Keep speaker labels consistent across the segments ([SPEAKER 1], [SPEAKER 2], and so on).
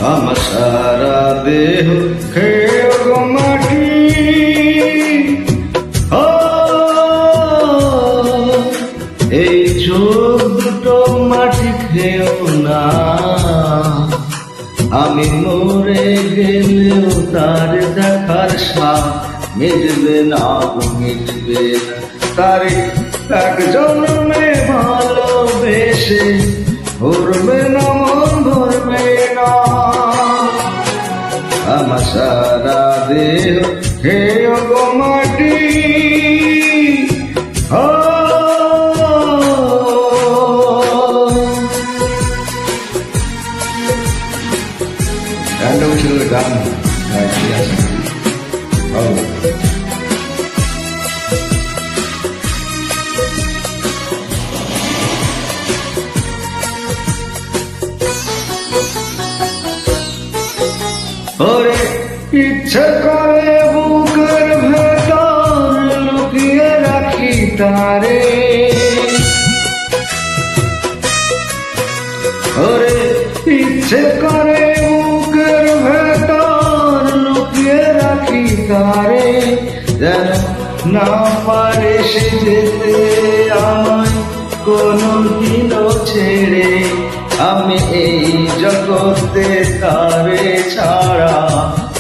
[SPEAKER 1] আমার সারা দেহ খেয়ে গো মাটি, এই চোখ দুটো মাটি খেও না। আমি মরে গেলেও তার দেখার স্বাদ মিটবে না গো মিটবে না। তারে এক জন্মে ভালোবেসে ভরবে না মন ভরবে না। আমার সারা দেহ খেয়ে গো মাটি, গান ওরে ইচ্ছে করে বুকের ভেতর লুকিয়ে রাখি তারে, ওরে ইচ্ছে করে বুকের ভেতর লুকিয়ে রাখি তারে, যেন না পারে সে যেতে আমায় কোনদিনও ছেড়ে। আমি এই জগতে তারে ছাড়া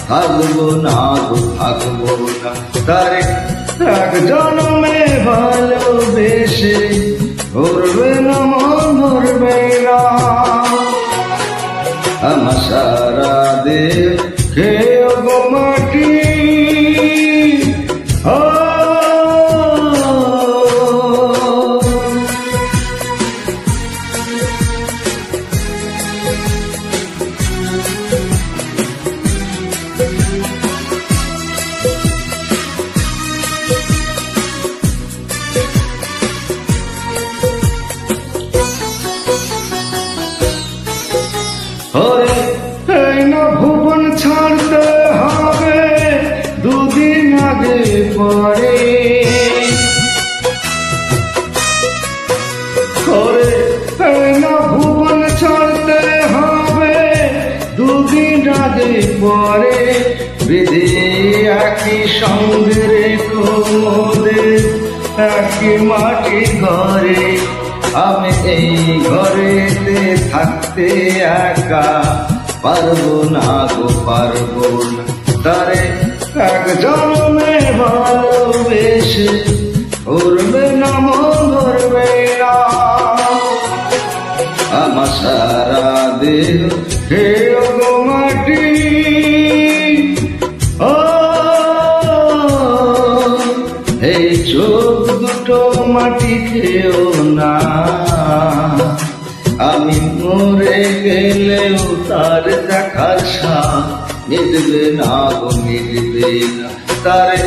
[SPEAKER 1] থাকবো না গো থাকবো না। তারে এক জন্মে ভালোবেসে ভরবে না মন ভরবে না। আমার সারা দেহ খেয়ে গো মাটি, ওরে এই না ভুবন ছাড়তে হবে দুদিন আগে পরে, ওরে এই না ভুবন ছাড়তে হবে দুদিন আগে পরে। বিধি একই সঙ্গে রেখো মোদের একই মাটি ঘরে, আমি এই ঘরেতে থাকতে একা পারবো না গো পারবো না। তারে এক জন্মে ভালোবেসে ভরবে না মন ভরবে না। আমার সারা দেহ খেয়ে গো মাটি, এই চোখ দুটো মাটি খেও না। আমি মরে গেলেও তার দেখার স্বাদ মিটবে না গো মিটবে না। তারে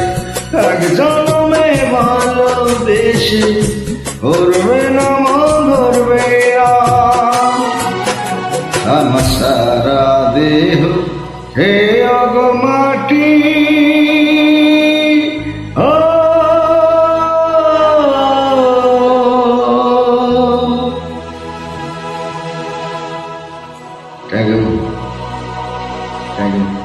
[SPEAKER 1] এক জন্মে ভালোবেসে ভরবে না মন ভরবে না। আমার সারা দেহ খেয়ে গো মাটি, Thank you.